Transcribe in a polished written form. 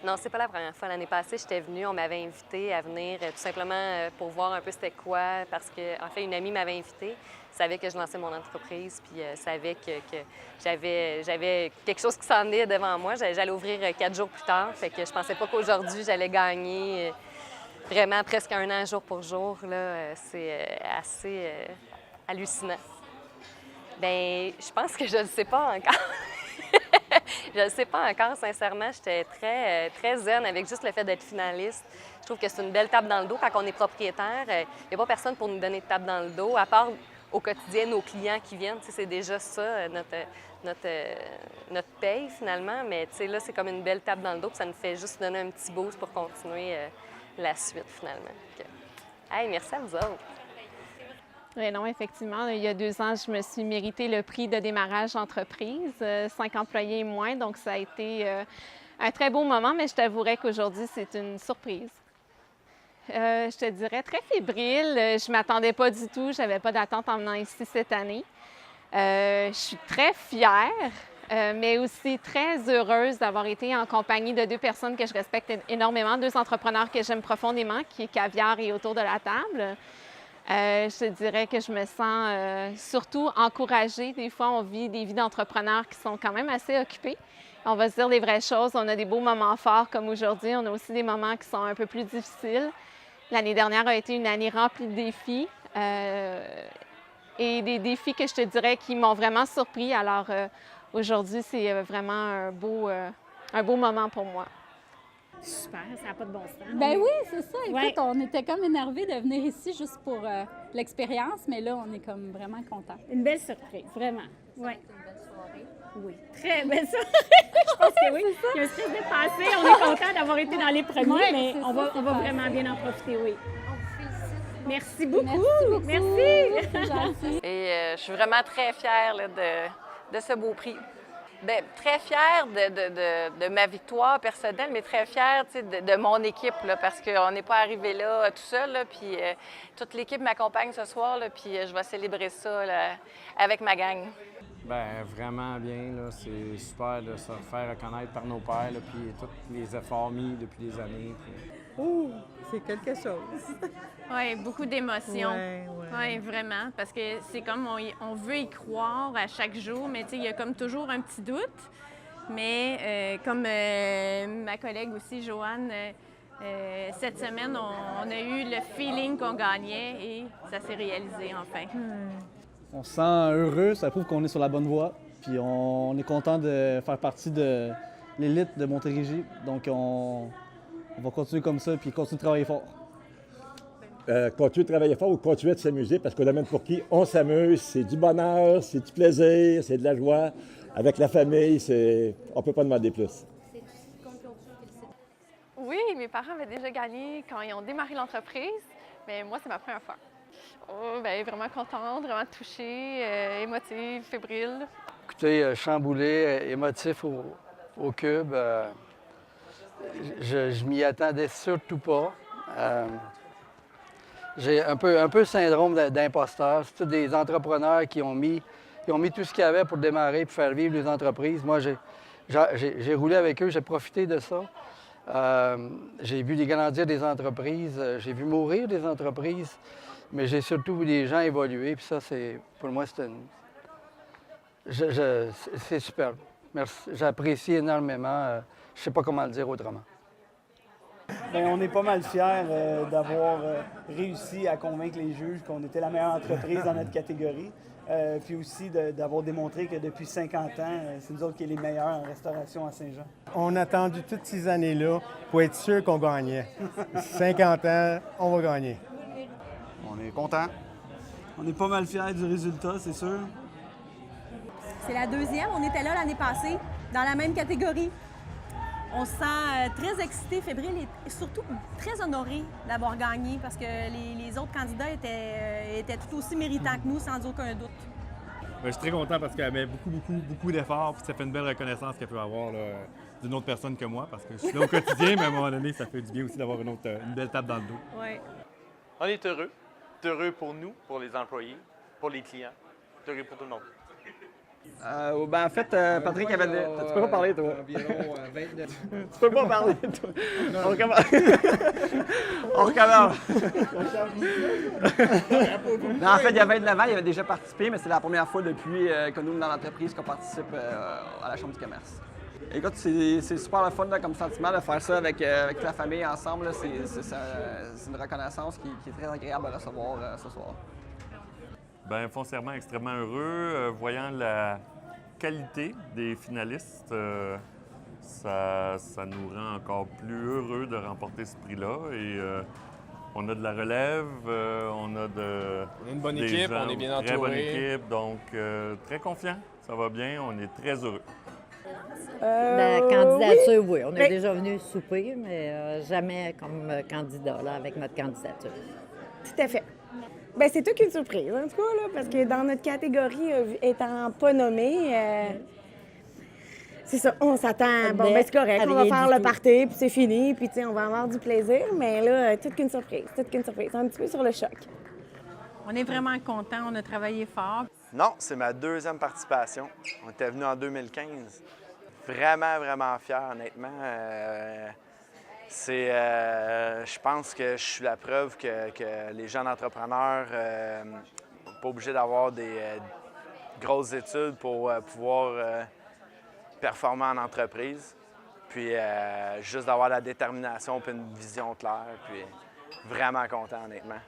Non, c'est pas la première fois. L'année passée, j'étais venue, on m'avait invitée à venir tout simplement pour voir un peu c'était quoi, parce que, en fait, une amie m'avait invitée, savait que je lançais mon entreprise, puis savait que j'avais quelque chose qui s'en est devant moi. J'allais ouvrir 4 jours plus tard, fait que je pensais pas qu'aujourd'hui, j'allais gagner vraiment presque 1 an jour pour jour. Là, c'est assez hallucinant. Bien, je pense que je ne sais pas encore. Je ne sais pas encore, sincèrement. J'étais très zen avec juste le fait d'être finaliste. Je trouve que c'est une belle tape dans le dos. Quand on est propriétaire, il n'y a pas personne pour nous donner de tape dans le dos, à part au quotidien nos clients qui viennent. Tu sais, c'est déjà ça, notre paye, finalement. Mais tu sais, là, c'est comme une belle tape dans le dos, puis ça nous fait juste donner un petit boost pour continuer la suite, finalement. Donc, hey, merci à vous autres. Oui, non, effectivement. Il y a 2 ans, je me suis mérité le prix de démarrage d'entreprise, 5 employés et moins. Donc, ça a été un très beau moment, mais je t'avouerais qu'aujourd'hui, c'est une surprise. Je te dirais très fébrile. Je ne m'attendais pas du tout. Je n'avais pas d'attente en venant ici cette année. Je suis très fière, mais aussi très heureuse d'avoir été en compagnie de 2 personnes que je respecte énormément, 2 entrepreneurs que j'aime profondément, qui est Caviar et Autour de la table. Je te dirais que je me sens surtout encouragée. Des fois, on vit des vies d'entrepreneurs qui sont quand même assez occupées. On va se dire les vraies choses. On a des beaux moments forts comme aujourd'hui. On a aussi des moments qui sont un peu plus difficiles. L'année dernière a été une année remplie de défis et des défis que je te dirais qui m'ont vraiment surpris. Alors aujourd'hui, c'est vraiment un beau moment pour moi. Super, ça n'a pas de bon sens. Ben oui, c'est ça. Écoute, Ouais. on était comme énervés de venir ici juste pour l'expérience, mais là, on est comme vraiment contents. Une belle surprise, vraiment. Oui. Une belle soirée. Oui, très belle soirée. Je pense que oui. Il y a un stress dépassé. On est content d'avoir été dans les premiers, Ouais, mais c'est on ça, va c'est vraiment passé. bien en profiter, oui. Merci Merci beaucoup. beaucoup. Merci. C'est gentil. Et je suis vraiment très fière là, de ce beau prix. Bien, très fière de ma victoire personnelle, mais très fière de mon équipe, là, parce qu'on n'est pas arrivé là tout seul. Là, puis toute l'équipe m'accompagne ce soir, là, puis je vais célébrer ça là, avec ma gang. Bien, vraiment bien. Là. C'est super de se faire reconnaître par nos pairs, là, puis tous les efforts mis depuis des années. Puis... Oh, c'est quelque chose. Oui, beaucoup d'émotions. Ouais. Oui, vraiment, parce que c'est comme on veut y croire à chaque jour, mais tu sais, il y a comme toujours un petit doute. Mais comme ma collègue aussi, Joanne, cette semaine, on a eu le feeling qu'on gagnait et ça s'est réalisé enfin. On se sent heureux, ça prouve qu'on est sur la bonne voie. Puis on est content de faire partie de l'élite de Montérégie. Donc on va continuer comme ça puis continuer de travailler fort. Continuer de travailler fort ou continuer de s'amuser parce qu'au domaine pour qui on s'amuse, c'est du bonheur, c'est du plaisir, c'est de la joie. Avec la famille, on ne peut pas demander plus. Oui, mes parents avaient déjà gagné quand ils ont démarré l'entreprise, mais moi, c'est ma première fois. Oh, bien, vraiment contente, vraiment touchée, émotive, fébrile. Écoutez, chamboulé, émotif au cube. Je m'y attendais surtout pas. J'ai un peu syndrome d'imposteur. C'est tous des entrepreneurs qui ont mis tout ce qu'il y avait pour démarrer, pour faire vivre les entreprises. Moi, j'ai roulé avec eux, j'ai profité de ça. J'ai vu les grandir des entreprises, j'ai vu mourir des entreprises, mais j'ai surtout vu des gens évoluer. Puis ça, pour moi, c'est superbe. Merci. J'apprécie énormément. Je ne sais pas comment le dire autrement. Bien, on est pas mal fiers d'avoir réussi à convaincre les juges qu'on était la meilleure entreprise dans notre catégorie. Puis aussi d'avoir démontré que depuis 50 ans, c'est nous autres qui sommes les meilleurs en restauration à Saint-Jean. On a attendu toutes ces années-là pour être sûr qu'on gagnait. 50 ans, on va gagner. On est content. On est pas mal fiers du résultat, c'est sûr. C'est la deuxième. On était là l'année passée, dans la même catégorie. On se sent très excité, fébrile et surtout très honoré d'avoir gagné parce que les autres candidats étaient tout aussi méritants que nous, sans aucun doute. Je suis très content parce qu'elle met beaucoup d'efforts, puis ça fait une belle reconnaissance qu'elle peut avoir d'une autre personne que moi, parce que je suis là au quotidien, mais à un moment donné, ça fait du bien aussi d'avoir une belle tape dans le dos. Ouais. On est heureux. Heureux pour nous, pour les employés, pour les clients. Heureux pour tout le monde. En fait, Patrick avait... Tu peux pas parler, toi. Environ 29. Tu peux pas parler, toi. On recommence. On recommence. Non, en fait, il y a 29 ans, il avait déjà participé, mais c'est la première fois depuis que nous, dans l'entreprise, qu'on participe à la Chambre du commerce. Écoute, c'est super le fun là, comme sentiment de faire ça avec la famille ensemble. C'est une reconnaissance qui est très agréable à recevoir ce soir. Bien, foncièrement extrêmement heureux. Voyant la qualité des finalistes, ça nous rend encore plus heureux de remporter ce prix-là. Et on a de la relève, on a une bonne équipe, on est bien entouré. Très bonne équipe, donc très confiant. Ça va bien, on est très heureux. La candidature, oui. On est déjà venu souper, mais jamais comme candidat là, avec notre candidature. Tout à fait. Bien, c'est toute une surprise, en tout cas, là, parce que dans notre catégorie, étant pas nommée, c'est ça, on s'attend. Bon, ben c'est correct, on va faire le party, puis c'est fini, puis on va avoir du plaisir, mais là, toute qu'une surprise, un petit peu sur le choc. On est vraiment contents, on a travaillé fort. Non, c'est ma deuxième participation. On était venu en 2015. Vraiment, vraiment fier, honnêtement. Je pense que je suis la preuve que les jeunes entrepreneurs ne sont pas obligés d'avoir des grosses études pour pouvoir performer en entreprise. Puis juste d'avoir la détermination et une vision claire. Puis vraiment content, honnêtement.